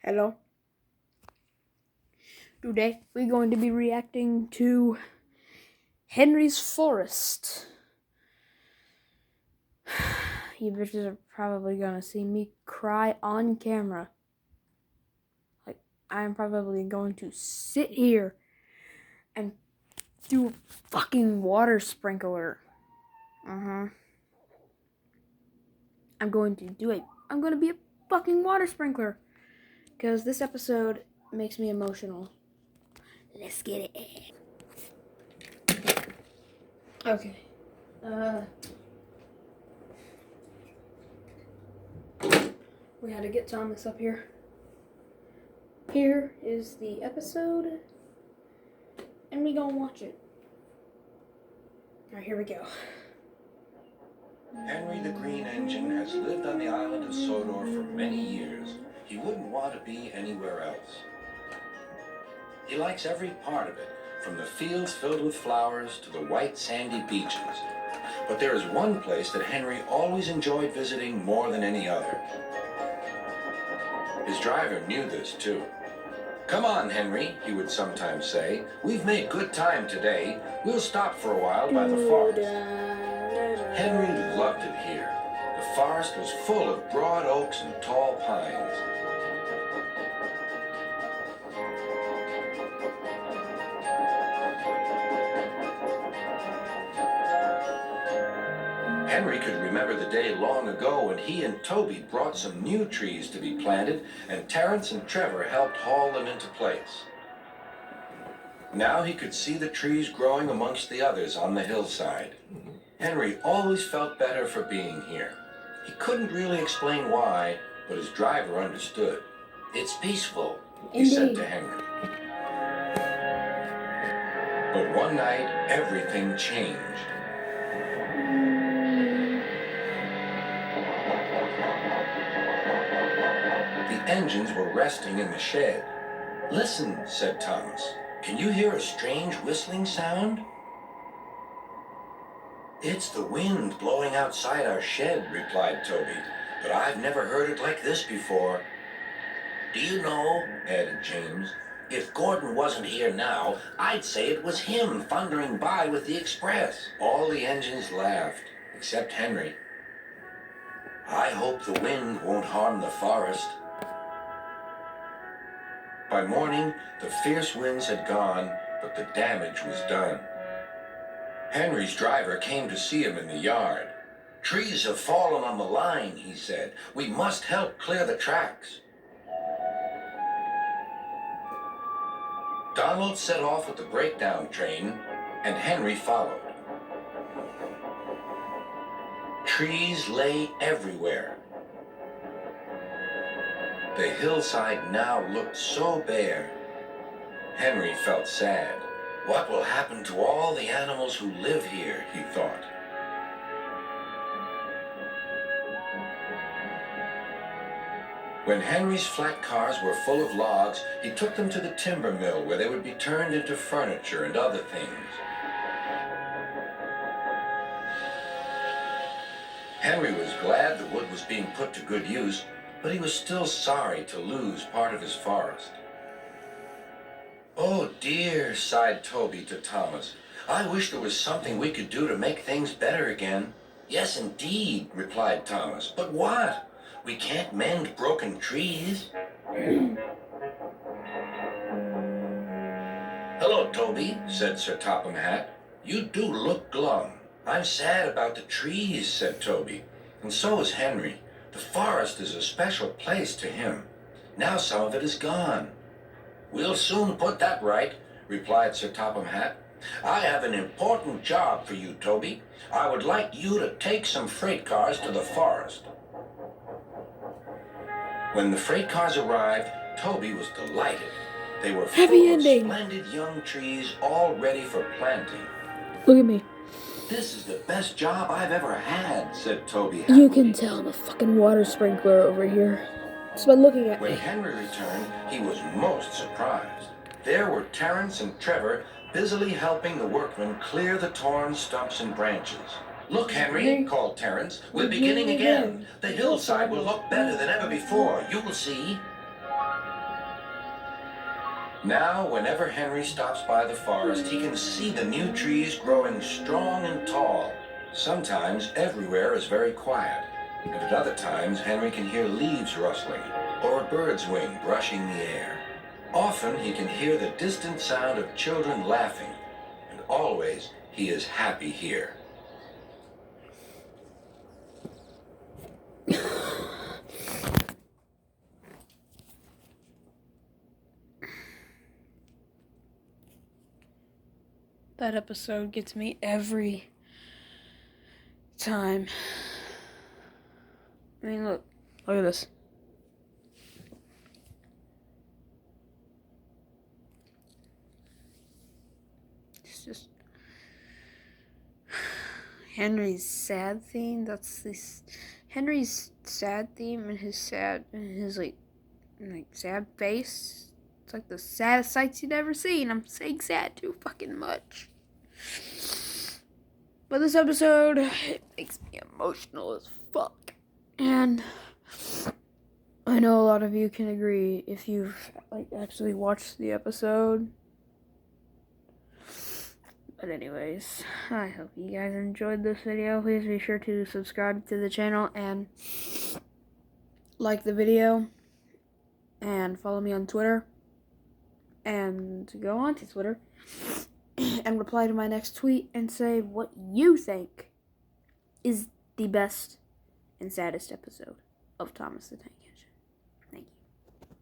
Hello. Today we're going to be reacting to Henry's Forest. You bitches are probably gonna see me cry on camera. Like, I'm probably going to sit here and do a fucking water sprinkler. I'm going to be a fucking water sprinkler. Because this episode makes me emotional. Let's get it. Okay. We had to get Thomas up here. Here is the episode, and we gonna watch it. Alright, here we go. Henry the Green Engine has lived on the island of Sodor for many years. He wouldn't want to be anywhere else. He likes every part of it, from the fields filled with flowers to the white sandy beaches. But there is one place that Henry always enjoyed visiting more than any other. His driver knew this too. "Come on, Henry," he would sometimes say. "We've made good time today. We'll stop for a while by the forest." Henry loved it here. The forest was full of broad oaks and tall pines. Henry could remember the day long ago when he and Toby brought some new trees to be planted, and Terence and Trevor helped haul them into place. Now he could see the trees growing amongst the others on the hillside. Henry always felt better for being here. He couldn't really explain why, but his driver understood. "It's peaceful," he said to Henry. But one night, everything changed. The engines were resting in the shed. "Listen," said Thomas. "Can you hear a strange whistling sound?" "It's the wind blowing outside our shed," replied Toby. "But I've never heard it like this before." "Do you know," added James, "if Gordon wasn't here now, I'd say it was him thundering by with the express." All the engines laughed, except Henry. "I hope the wind won't harm the forest." By morning, the fierce winds had gone, but the damage was done. Henry's driver came to see him in the yard. "Trees have fallen on the line," he said. "We must help clear the tracks." Donald set off with the breakdown train, and Henry followed. Trees lay everywhere. The hillside now looked so bare. Henry felt sad. "What will happen to all the animals who live here?" he thought. When Henry's flat cars were full of logs, he took them to the timber mill where they would be turned into furniture and other things. Henry was glad the wood was being put to good use, but he was still sorry to lose part of his forest. "Oh dear," sighed Toby to Thomas. "I wish there was something we could do to make things better again." "Yes, indeed," replied Thomas. "But what? We can't mend broken trees." "Hello, Toby," said Sir Topham Hatt. "You do look glum." "I'm sad about the trees," said Toby. "And so is Henry. The forest is a special place to him. Now some of it is gone." "We'll soon put that right," replied Sir Topham Hatt. "I have an important job for you, Toby. I would like you to take some freight cars to the forest." When the freight cars arrived, Toby was delighted. They were full of splendid young trees all ready for planting. Look at me. "This is the best job I've ever had," said Toby You happily. can tell I'm a fucking water sprinkler over here. Just by looking at When me. Henry returned, he was most surprised. There were Terence and Trevor busily helping the workmen clear the torn stumps and branches. "Look, Henry," called Terence, "we're beginning again. The hillside will look better than ever before. You will see." Now, whenever Henry stops by the forest, he can see the new trees growing strong and tall. Sometimes everywhere is very quiet, and at other times Henry can hear leaves rustling or a bird's wing brushing the air. Often he can hear the distant sound of children laughing, and always he is happy here. That episode gets me every time. I mean, look at this. It's just Henry's sad theme. That's this Henry's sad theme and his sad face. It's like the saddest sights you'd ever seen. I'm saying sad too fucking much. But this episode, it makes me emotional as fuck. And I know a lot of you can agree if you've actually watched the episode. But anyways, I hope you guys enjoyed this video. Please be sure to subscribe to the channel and like the video. And follow me on Twitter. And go on to Twitter and reply to my next tweet and say what you think is the best and saddest episode of Thomas the Tank